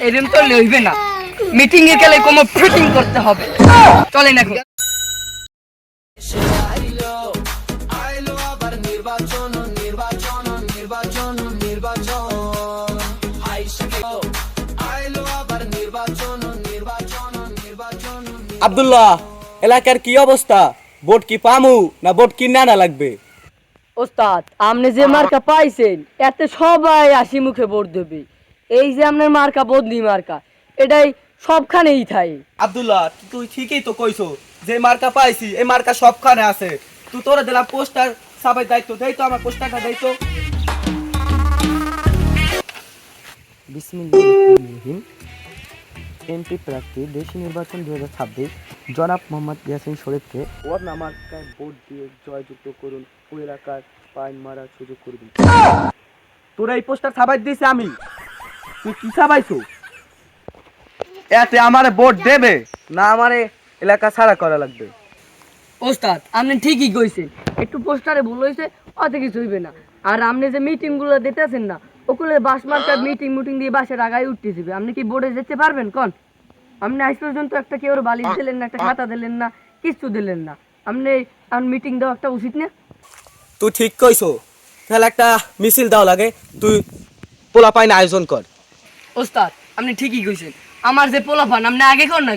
এরকম তো লইবে না, মিটিং এর গেলে কোনো ফিটিং করতে হবে। চলেন এখন। আব্দুল্লাহ, এলাকার কি অবস্থা? ভোট কি পামু না ভোট কিনা না লাগবে? ওস্তাদ, আপনি যে মার্কা পাইছেন এতে সবাই হাসি মুখে ভোট দেবে। এই যে আপনার মার্কা বদলি মার্কা, এটাই সবখানেই থাকে। আব্দুল্লাহ, তুই ঠিকই তো কইছো, যে মার্কা পাইছি এই মার্কা সবখানে আছে। তুই তোরা দিলাম পোস্টার সাবাই দায়িত্ব, দেই তো আমার পোস্টারটা দেই তো। বিসমিল্লাহির এমপি প্রার্থী দেশি নির্বাচন 2026 জনাব মোহাম্মদ ইয়াসিন শরীফকে ওর নামাকায় ভোট দিয়ে জয়যুক্ত করুন ও এলাকার পাইন মারার সুযোগ করে দিন। তোরা এই পোস্টার সাবাই দিয়েছি আমি, তুই কি সাবাইছো? এতে আমারে ভোট দেবে না আমারে এলাকা ছাড়া করা লাগবে? ওস্তাদ, আপনি ঠিকই কইছেন, একটু পোস্টারে ভুল হয়েছে, অত কিছু হইবে না। আর আপনি যে মিটিং গুলো দিতেছেন না, ওগুলো বাস মার্কার মিটিং দিয়ে বাসের আগায় উঠতে যাবে। আপনি কি বোর্ডে যেতে পারবেন কোন? আপনি আজ পর্যন্ত একটা কেউ বালিশ দিলেন না, একটা খাতা দিলেন না, কিছু দিলেন না। আপনি মিটিং দেওয়া একটা উচিত না? তুই ঠিক কইছো, তাহলে একটা মিছিল দাও লাগে, তুই পোলা পাইন আয়োজন কর। ওস্তাদ, আপনি ঠিকই কইছেন, আমার যে পোলাপান আপনি আগে কর না,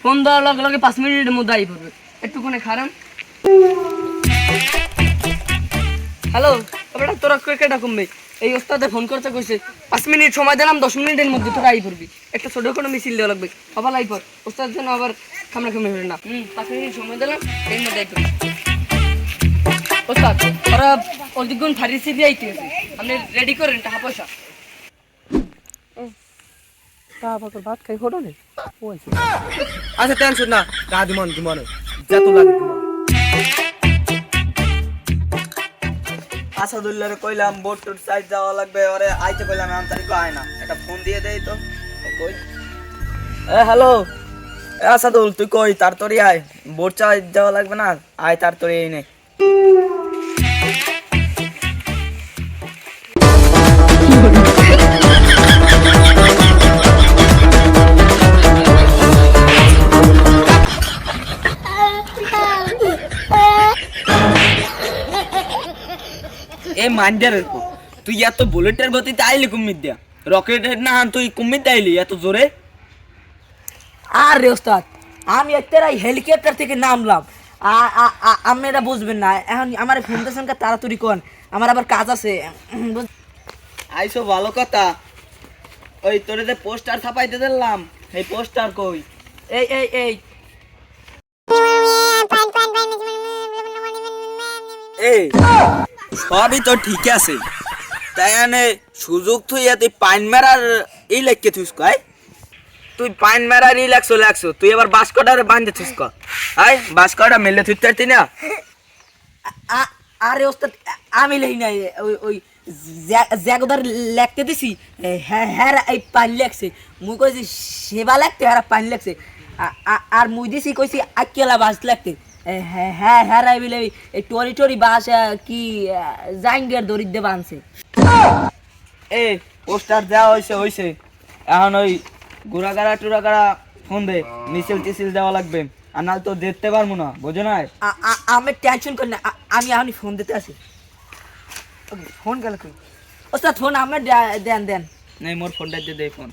ফোন দেওয়ার লগে লগে 5 মিনিটের মধ্যে আই পড়বে। একটুখানি খারাপ। হ্যালো, ওটা তোরা কেটা কমবে? এই ওস্তাদে ফোন করতে কইছে 5 মিনিট সময় দিলাম, 10 মিনিটের মধ্যে তোরা আই পড়বি। একটা ছোট কোনো মিছিল দেওয়া লাগবে, আবার আই পর। ওস্তাদ যেন আবার খামড়াখামড়ি হবে না। 5 মিনিট সময় দিলাম, এর মধ্যে আই পড়বি। ওস্তাদ, ওরা অধিকগুণ ফারিসি দিয়ে আইতে আছে, আপনি রেডি করেন টাকা পয়সা। ভাত খাই ফটো নেই। আচ্ছা টেনশন না, কা দিমন যত লাগে দিমন। আসাদুল্লাহরে কইলাম ভোট টোট সাইড যাওয়া লাগবে, ওরে আইতে কইলাম আমি তারিখ আয় না, একটা ফোন দিয়ে দেই তো। কই হ্যালো আসাদুল, তুই কই তাড়াতাড়ি আয়, ভোট চাই যাওয়া লাগবে না, আয় তাড়াতাড়ি এই নে। এ মানজার তুই এত বুলেটের গতিতে আইলি কুমির দিয়া, রকেটের না তুই কুমির আইলি এত জোরে? আরে ওস্তাদ, আমি একটাই হেলিকপ্টার থেকে নামলাম। আপনারা বুঝবেন না, এখন আমার ফোন দিয়েছেন তাড়াতাড়ি কোন, আমার আবার কাজ আছে। আইসো ভালো কথা, ওই তোরে যে পোস্টার ছাপাইতে দিলাম এই পোস্টার কই? এই এই এই এই সবই তো ঠিক আছে, তাই আনে সুযোগ তুই তুই পাইন মেরার এই লেখকে থুস কয়, তুই পাইন মেরার এই লাগছো তুই এবার বাসকটারে বাঁধতে থুস ক, আয় বাসকটা মেলে থুইতে পারতি না? আরে ওস্তাদ, আমি লেই নাই, ওই ওই জ্যাগদার লেখতে দিছি, হ্যাঁ হ্যাঁ এই পান লেখছে, মুই কইছি সেবা লাগতে, হ্যাঁ পান লেখছে। আর মুই দিছি কইছি আকেলা বাস লাগতে। হ্যাঁ হ্যাঁ হ্যাঁ রাই বিলে এই টরি টরি বাস কি জাঙ্গের দরিদ্রে বানছে। এ পোস্টার দেওয়া হইছে, এখন ওই গুড়াগাড়া টুরাগাড়া ফোন দে, মিছিল টিছিল দেওয়া লাগবে, আর নাহলে তো দেখতে পারবো না, বোঝো না? আমি টেনশন করি না, আমি এখনই ফোন দিতে আসি। ফোন গেল কই? ওস্তাদ ফোন আমার দেন দেন। নাই মোর ফোনটা দিয়ে দে ফোন।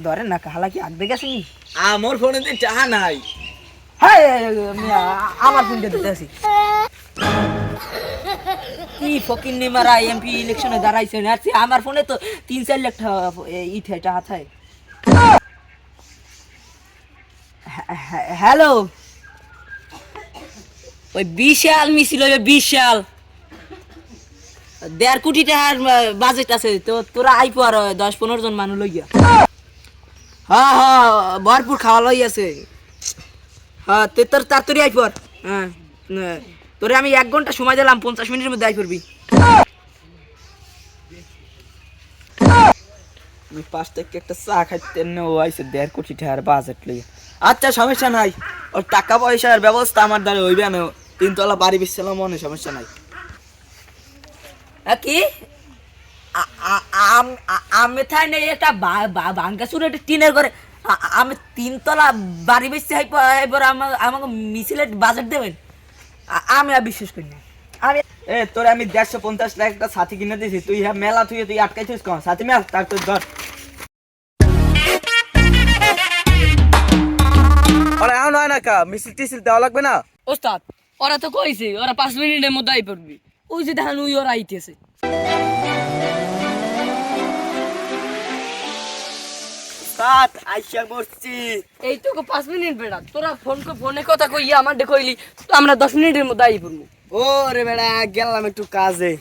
ধরেন না, কালা কি আগ দেখে আসেনি? আমার ফোনে তো টাকা নাই। হ্যাঁ, আমার ফোনটা দিতে আসি। কি ফকির নিমারা এমপি ইলেকশনে দাঁড়াইছে, আমার ফোনে তো 3-4 লাখ টাকা থাকে। হ্যালো, ওই বিশাল মিছিল, ওই বিশাল 1.5 কোটি টাকার বাজেট আছে, তো তোরা আইপো আর 10-15 জন মানুষ লইয়া। হ্যাঁ হ্যাঁ, ভরপুর খাওয়া লই আছে। হ্যাঁ তুই তোর তাড়াতাড়ি আইপর। হ্যাঁ, তোরে আমি 1 ঘন্টা সময় দিলাম, 50 মিনিটের মধ্যে আই পড়বি। আমি 5 থেকে একটা চা খাইতে ও আইছে 1.5 কোটি টাকার বাজেট লইয়া। আচ্ছা সমস্যা নাই, ওর টাকা পয়সার ব্যবস্থা আমার দ্বারা হইবে না, 3 তলা বাড়ি বিছালাম, মনে সমস্যা নাই। কি আমি থাই নেই একটা ভাঙ্গাসুর একটা টিনের ঘরে আমি 3 তলা বাড়ি বেশি এবার আমাকে মিছিলে বাজেট দেবেন আমি আর বিশ্বাস করি না আমি এ তোরে আমি 150 লাখ একটা সাথী কিনে দিয়েছি, তুই হ্যাঁ মেলা তুই আটকাইছিস কম সাথী মেল তার তোর ধর। আরে এখন হয় না কা মিছিল টিছিল দেওয়া লাগবে না? ওস্তাদ ওরা তো কইছে ওরা 5 মিনিটের মধ্যে আই পড়বি, ওই যে দেখেন ওই ওরা আইতেছে। সাত আইসা করছি। এই তো 5 মিনিট বেড়া, তোরা ফোনে কথা কইয়া আমার কইলি তো আমরা 10 মিনিটের মধ্যে আই পড়বো। ও রে বেড়া গেলাম একটু কাজে।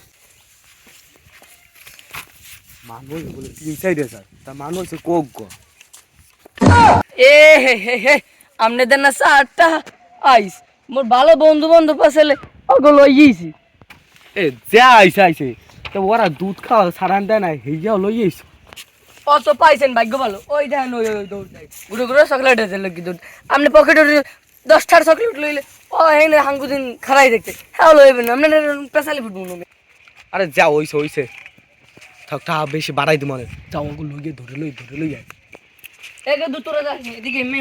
মানুষ বলে 3 সাইডে স্যার তা মানুষ হচ্ছে কোক গো। এ হে হে হে আমনে দেন না 4টা আইস মোর ভালো বন্ধু বান্ধব আসলে ওগুলো লইয়েছি। এ যা আইছে তো ওরা দুধ খাওয়া সারান দেয় না হেইয়া লই আইছে। অত পাইছেন ভাগ্য ভালো, ওই দেখেন ওই দৌড় যায় গুড়ো গুড়ো চকলেট আছে লোকি দৌড়। আপনি পকেটে 10টার চকলেট লইলে ও হেন হাঙ্গুদিন খারাই দেখতে হ্যাঁ লইবেন না, আপনার পেশালি ফুটবল না। আরে যা হইছে থাকটা বেশি বাড়াই দি মনে যাও ওগুলো লইয়ে ধরে লই আয়। একে দুতরা যাস এদিকে মে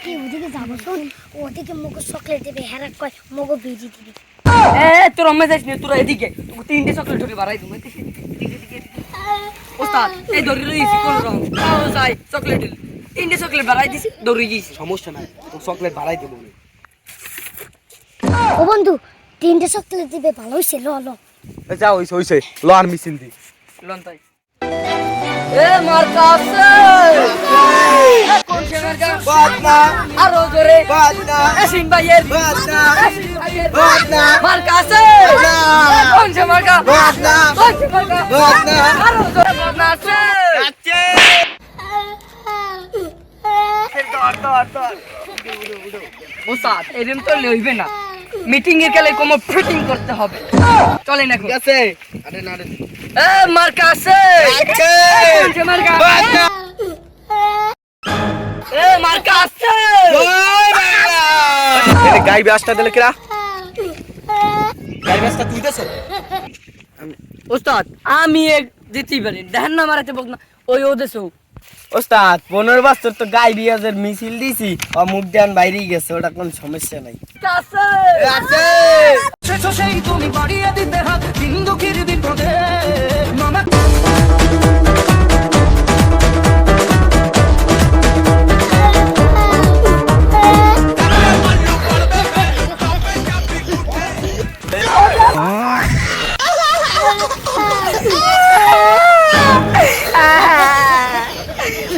কি ওদিকে যাবো শোন, ওদিকে মগো চকলেট দেবে, হেরা কয় মগো বিড়ি দিবে। এ তোর অম্মে যাস নি, তোরা এদিকে তোকে 3টে চকলেট ধরে বাড়াই দেবো। এদিকে ওস্তাদ এই ধরে রইছি কোন রং ও যাই চকলেট 3টে চকলেট বাড়াই দিছি দৌড়ে গিয়েছি। সমস্যা নাই তো চকলেট বাড়াই দেবো। ও বন্ধু 3টে চকলেট দিবে, ভালো হইছে, ল ল। যা হইছে ল আর মিছিল দি লন্তাই এ মার কাছে এ কোন সে মার কাছে বাদনা আরো জোরে বাদনা এসিন ভাইয়ের বাদনা এসিন ভাইয়ের বাদনা মার কাছে কোন সে মার কাছে বাদনা কোন সে মার কাছে বাদনা আরো জোরে বাদনা আছে। আচ্ছা ওস্তাদ এরকম তো লইবে না, মিটিং এর কালে কোন ফিটিং করতে হবে। চলেন এখন ঠিক আছে। আরে না রে এ মার কাছে আচ্ছা কোন সে মার কাছে বাদনা এ মার কাছে ওই বাংলা এনে গাই ব্যাসটা দিলে কিরা গাড়ি রাস্তা তুই দেছ। ওস্তাদ আমি এক দিতেই পারি, দেখেন না মারাতে বক না ওই ওদেশও। ওস্তাদ 15 বছর তো গাই রিয়াজের মিছিল দিছি ও মুখ দেন বাইরেই গেছে, ওটা কোন সমস্যা নাই। কাছে আছে সেই তুমি বাড়িয়ে দিতে হাত দিন দুঃখের বিপদে মামা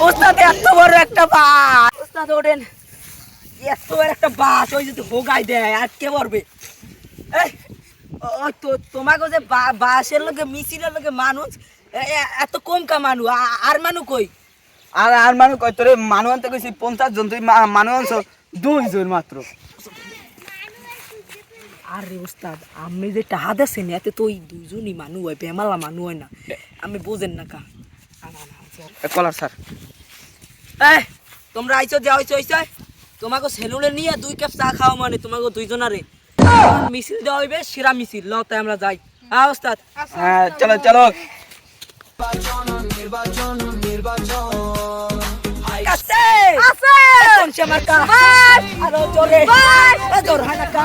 ওস্তাদ এত বড় একটা বাস, ওস্তাদ ওঠেন, এত বড় একটা বাস ওই যদি হোগাই দেয় আর কে পারবে। তো তোমাকে যে বাসের লোকে মিছিলের লোকে মানুষ এত কম কা মানুষ আর মানুষ কই? আর মানুষ কয় তোরে মানুষ আনতে কইছি 50 জন, তুই মানুষ আনছো 2 জন মাত্র। আরে ওস্তাদ আমি যে টাহা দেছেন এতে তো ওই 2জনই মানুষ হয়, বেমালা মানুষ হয় না, আমি বোঝেন না কা। কলার স্যার তোমরা আইছো যে হইছে তোমাকে সেলুনে নিয়ে 2 কাপ চা খাও, মানে তোমাকে 2জনারে মিছিল দেওয়া হইবে, সেরা মিছিল ল তাই আমরা যাই। হ্যাঁ ওস্তাদ হ্যাঁ চলো চলো। কাছে আছে কোন সে মার্কা আরো জোরে জোর হানাকা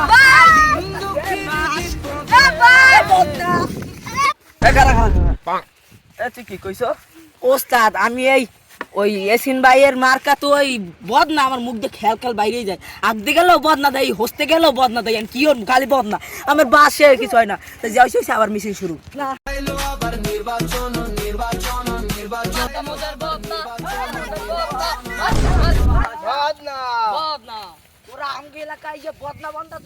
তুই কি কইছ? ওস্তাদ আমি এই ওই এসিন ভাইয়ের মার্কা তো ওই বদনা, আমার মুখ দিয়ে খেয়াল বাইরেই যায়, আগতে গেলেও বদনা দেয়, হসতে গেলেও বদনা দেয়, কি ওর খালি বদনা, আমার বাসে কিছু হয় না। তো যাই হইছে আবার মিছিল শুরু না। তোরা আমগে এলাকায় যে বদনা বন্ধা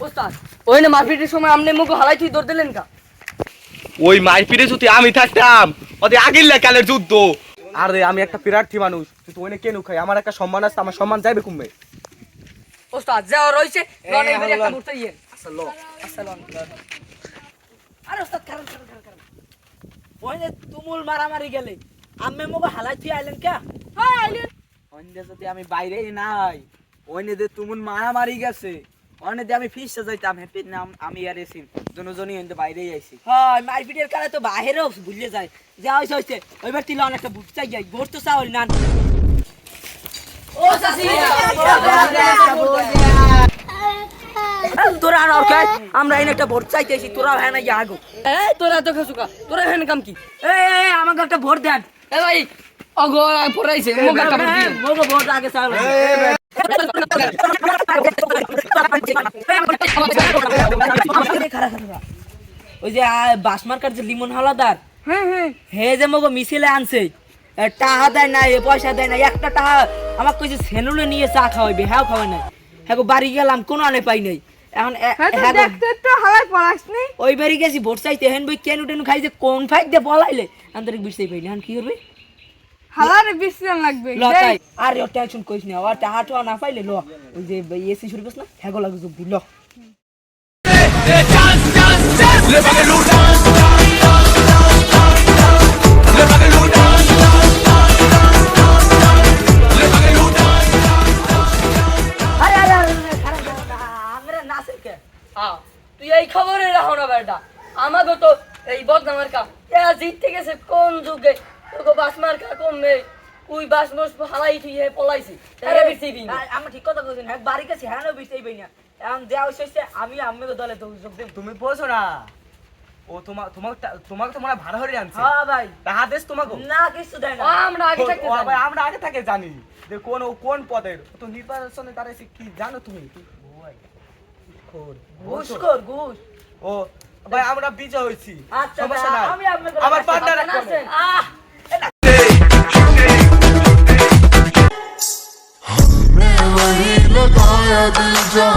ওস্তাদ ওই না মারপিটের সময় আমনে মুখ হালাই তুই দৌড় দিলেন কা? ওই মাইপিরে যদি আমি থাকতাম ওদের আগের কালের যুদ্ধ। আরে আমি একটা প্রার্থী মানুষ, তুই তো ওইনে কেন খাই, আমার একটা সম্মান আছে, আমার সম্মান যাইবে কমবে। ওস্তাদ যাও রইছে লন এবারে একটা মুহূর্ত ইয়ে আসসালাম। আরে ওস্তাদ কারণ ওই যে তুমুল মারামারি গেলে আম্মে মোগো হালাই তুই আইলেন কে? হ্যাঁ আইলেন অন্য যদি আমি বাইরেই নাই অন্য যে তুমুন মারামারি গেছে অন্য যে আমি ফিসে যাইতাম হ্যাপি নাম আমি আর এসি দুজনই অন্য বাইরেই আইছি হয় মারপিটের কালে তো বাহিরেও ভুলে যায় যা হইছে ওইবার তিল অনেকটা বুট চাই যাই ভোট তো চাওল না ও চাচি তোরা আর ওকে আমরা এনে একটা ভোট চাইতেছি তোরা হ্যাঁ না আগো এই তোরা তো খাসুকা তোরা হেন কাম কি এই আমাকে একটা ভোট দেন এ ভাই অগো পড়াইছে মোগা কাপড় দিয়ে মোগো ভোট আগে চাওল ওই যে বাসমার্কার যে লিমন হালাদার হে যে মগো মিছিলে আনছে টাকা দেয় না পয়সা দেয় না একটা টাকা আমাকে কইছে সেনুলে নিয়ে চা খাওয়াইবে হ্যাঁ খাওয়াই নাই হ্যাঁ বাড়ি গেলাম কোনো আনে পাই নাই এখন ওই বাড়ি গেছি ভোট চাইতে হেন বই কেন টেন খাই যে কোন ফাইট দিয়ে বলাইলে আন্তরিক বিষয় পাইলে এখন কি করবে হালারে বিশ্রাম লাগবে ল তাই আর ও টেনশন কইস না আর টাকা টোয়া না পাইলে ল ওই যে এসি শুরু করছ না হ্যাঁ লাগে যোগ দিল তুই এই খবরে রাখো না বেটা আমাকে তো এই বদনামের কা জিততে গেছে কোন যুগে তোকে বাস মার কা কমবে তুই বাস বস হালাই তুই পলাইছি আমি ঠিক কথা কইছেন হ্যাঁ বাড়ি গেছি হ্যাঁ বিষয় পাই না এখন দেওয়া হইছে আমি আম্মেকে দলে তো যোগ দেব তুমি বোঝো না ও তোমাকে তো মনে হয় ভাড়া হয়ে আনছে হ্যাঁ ভাই টাকা দেশ তোমাকে না কিছু দেয় না আমরা আগে থাকতে জানি। ভাই আমরা আগে থেকে জানি যে কোন পদের তো নির্বাচনে দাঁড়াইছে কি জানো তুমি ঘুষ কর ঘুষ ও ভাই আমরা বিজয় হয়েছি আচ্ছা সমস্যা নাই আমি আপনাকে আমার পার্টনার আছেন? वही लगाया दिल जा